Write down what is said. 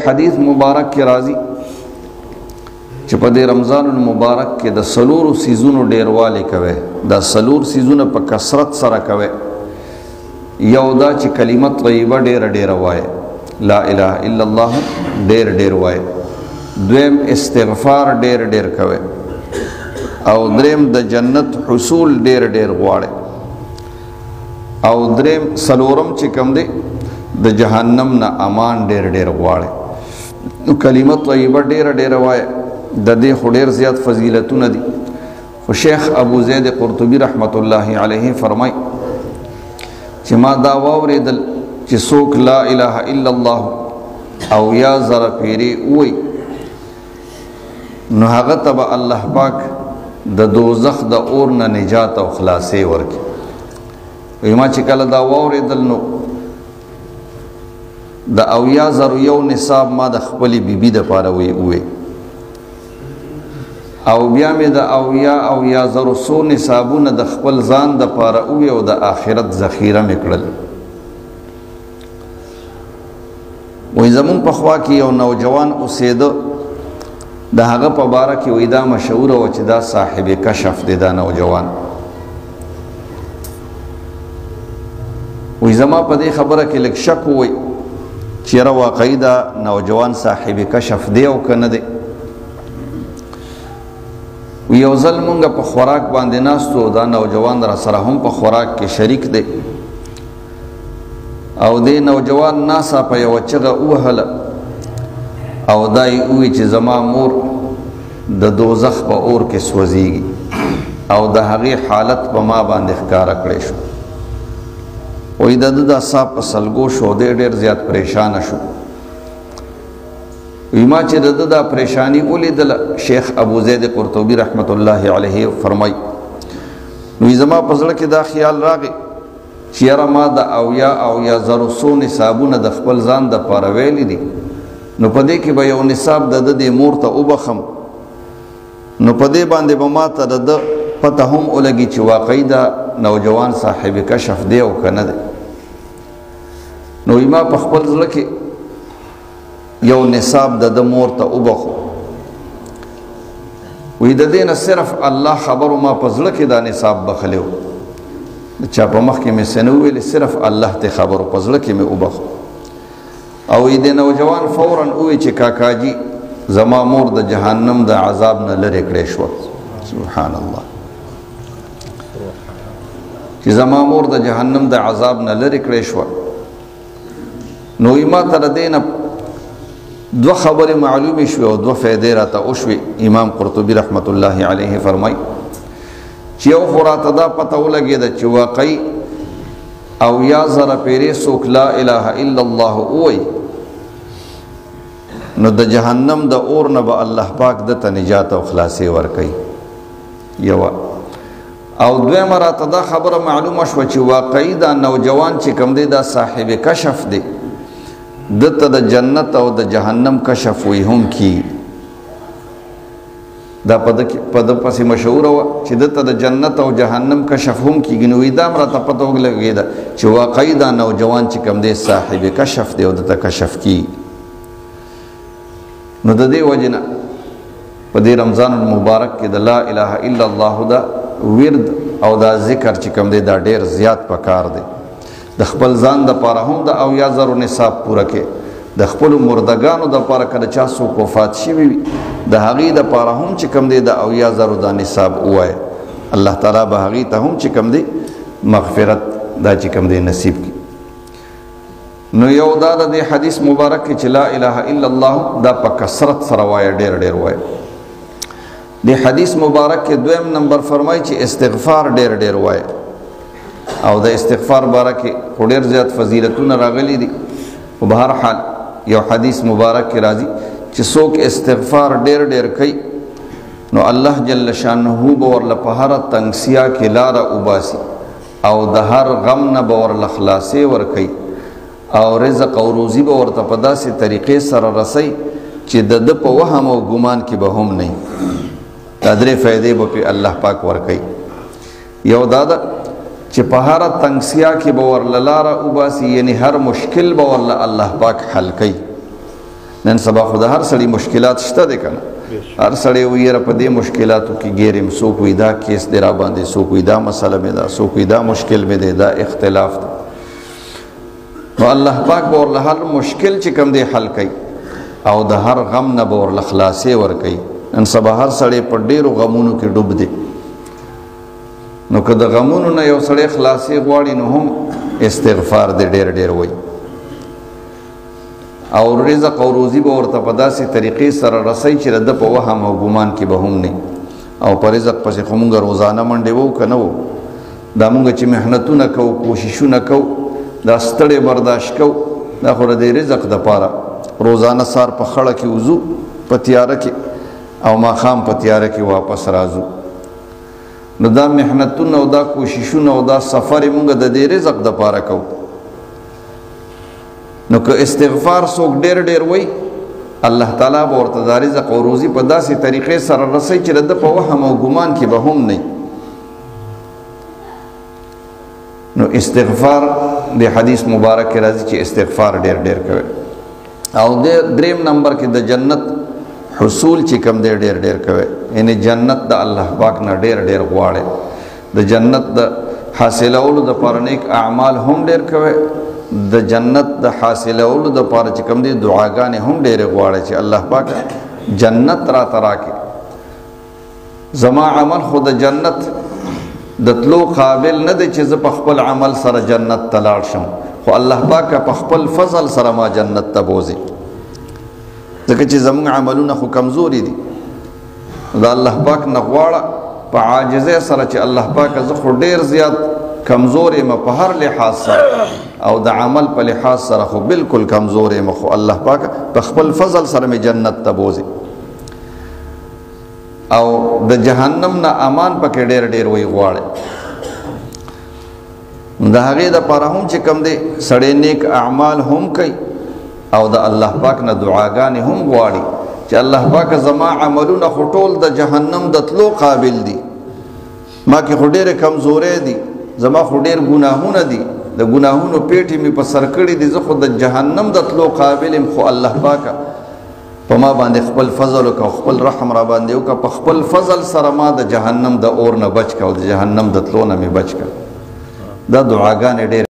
حدیث مبارک کی راضی چې په دې رمضان المبارک کې د سلور سیزونو ډیرواله کوي د سلور سیزونو په کثرت سره کوي یو دا چې کلمه طیبه ډیر وایي لا اله الا الله ډیر وایي دویم استغفار ډیر کوي او دریم د جنت حصول ډیر غواړي او دریم سلورم چې کوم دی د جهنم نه امان ډیر غواړي نو کلمه طیبه ډیر وایي د دې خو ډیر زیات فضیلتونه دي خو شیخ ابو زید قرطبی رحمت الله علیه فرمای چې ما دا واوریدل چې څوک لا اله الا الله او یا زره پیری وای نو هغه ته الله پاک د دوزخ د اور نه نجات او خلاصي ورکړي ما چې کله دا واوریدل نو د اویا زر یو نصاب ما د خپل بیبي د پاره وی او بیا مې د اویا زر سو نصابونه د خپل ځان د پاره وی او د آخرت ذخیره مې کړل وې زمون په خوا کې یو نوجوان اوسېده د هغه په باره کې وې دا مشهور او چې دا صاحب کشف دی دا نوجوان وې زما په دې خبره کې لږ شک وې چیرې واقعي دا نوجوان صاحب کشف دی او کنه دی یو ځل مونږ په خوراک باندې ناستو دا نوجوان را سره هم په خوراک کې شریک دی او دی نوجوان ناسا په یو چغه وهله او دای وی چې زما مور د دوزخ په اور کې سوځيږي او د هغې حالت په ما باندې ښکارا کړی شو وی د دا صاحب په سلګو شو دی ډیر زیات پریشان شو وی ما چې د دا پریشانی ولیدل شیخ ابو زید قرطبی رحمت الله علیه فرمای نو زما په زړه کې دا خیال راغی چې یاره ما د اویا زر سو نصابونه د خپل ځان د پاره ویلي دي نو په دې کې به یو نصاب د مور ته وبخم نو په دې باندې به ما ته د پته هم ولګي چې واقعي دا نوجوان صاحب کشف دی او کنه دی نو ما په خپل ځل کې یو نصاب د مور ته وبخو وې د دې نه صرف الله خبرو ما په ځل کې دا نصاب بخلیو چا په مخ کې مې سنو ویل صرف الله ته خبرو په ځل کې مې وبخو او دې نوجوان فورا وې چې کاکاجي زما مور د جهنم د عذاب نه لری کړې شو سبحان الله چې زما مور د جهنم د عذاب نه لری کړې شو نو ما تر دینه دو خبر معلومه شو او دو فائدې راته او شو امام قرطبی رحمت الله علیه فرمای چې یو خراته دا پته ولګید چې واقعي او یا زره پیری سوک لا اله الا الله وای نو د جهنم د اور نه به الله پاک د ته نجات او خلاصي ورکړي یو او دویمه راته دا خبره معلومه شو چې واقعي دا نوجوان چې کوم دی دا صاحب کشف دی دته د جنت او د جهنم کشف وي هم کی دا په د پسې مشهور و چې دته د جنت او جهنم کشف هم کیږي نو دا راته پته وګلګیدا چې واقعي دا نوجوان چې کوم دی صاحب کشف دی او دته کشف کی نو د دې وجنه په دې رمضان المبارک کې د لا اله الا الله دا ورد او دا ذکر چې کوم دی دا ډیر زیات پکار دی د خپل ځان د پاره هم د اویا زرو نصاب پوره کې د خپل مردگانو د پاره کله چا څوک وفات شوي وي د هغې د پاره هم چې کوم دی د اویا زرو دا نصاب ووایه الله تعالی به هغې ته هم چې کوم دی مغفرت دا چې کوم دی نصیب کړي نو یو دا د دې حدیث مبارک کې چې لا اله الا الله دا په کثرت سره وایه ډیر وایه د حدیث مبارک کې دویم نمبر فرمای چې استغفار ډیر وایي او د استغفار باره کې ډیر زیات فضیلتونه راغلي دي په بهر حال یو حدیث مبارک کې راځي چې څوک استغفار ډیر کوي نو الله جل شانه به ورله په هر تنګسیا کې لاره وباسي او د هر غم نه به ورله خلاصي ورکوي او رزق او روزي به ورته په داسې طریقې سره رسي چې د په وهم او ګمان کې به هم نه دا درې فائدې به په الله پاک ورکوي یو دا ده چې په هر تنګسیا کې به ورله لاره وباسي یعنی هر مشکل به ورله الله پاک حل کوي نن سبا خو د هر سړي مشکلات شته دی کنه هر سړی وي یاره په دې مشکلاتو کې ګیرم څوک وایي دا کیس دی را باندې څوک وایي دا مسله مې ده څوک وایي دا مشکل مې دی دا اختلاف دی نو الله پاک به ورله هر مشکل چې کوم دی حل کوي او د هر غم نه به ورله خلاصې ورکوي نن سبا هر سړی په ډېرو غمونو کې ډوب دی نو که د غمونو نه یو سړی خلاصې غواړي نو هم استغفار دی ډېر ډېر وایي او رزق او روزي به ورته په داسې طریقې سره رسوي چې د ده په وهم او ګمان کې به هم نه او په رزق پسې خو مونږ روزانه منډې وو که نه وو دا مونږ چې محنتونه کوو کوششونه کوو دا ستړی برداشت کوو دا خو د دې رزق دپاره روزانه سار په خړه کې وځو په تیاره کې او ماښام په تیاره کې واپس راځو نو دا محنتونه او دا کوششونه او دا سفر یې مونږ د دې رزق دپاره کوو نو که استغفار څوک ډېر ډېر وایي الله تعالی به ورته دا رزق او روزي په داسې طریقې سره رسوي چې د ده په وهم او ګمان کې به هم نه نو استغفار د حدیث مبارک کې راځي چې استغفار ډېر ډېر کوي او دریم نمبر کې د جنت حصول چې کوم دی ډېر ډېر کوي یعنی جنت د الله پاک نه ډېر ډېر غواړي د جنت د حاصلولو دپاره نیک اعمال هم ډېر کوي د جنت د حاصلولو دپاره چې کوم دی دعاګانې هم ډېرې غواړي چې الله پاک جنت راته راکړي زما عمل خو د جنت د تلو قابل نه دی چې زه په خپل عمل سره جنت ته لاړ شم خو الله پاک په خپل فضل سره ما جنت ته بوځي ځکه چې زموږ عملونه خو کمزوري دي د الله پاک نه غواړه په عاجزۍ سره چې الله پاک زه خو ډېر زیات کمزور یم په هر لحاظ سره او د عمل په لحاظ سره خو بالکل کمزور یم خو الله پاک په خپل فضل سره مې جنت ته بوځي او د جهنم نه امان پکې ډېر ډېر وی غواړي د هغې دپاره هم چې کوم دی سړی نیک اعمال هم کوي او د الله پاک نه دعاګانې هم غواړي چې الله پاک زما عملونه خو ټول د جهنم د تلو قابل دي ما کې خو ډېرې کمزورۍ دي زما خو ډېر ګناهونه دي د ګناهونو پیټې مې په سر کړي دي زه خو د جهنم د تلو قابل یم خو الله پاکه په ما باندې خپل فضل وکړه او خپل رحم را باندې وکړه په خپل فضل سره ما د جهنم د اور نه بچ کړه او د جهنم د تلو نه مې بچ کړه دا دعاګانې ډېرې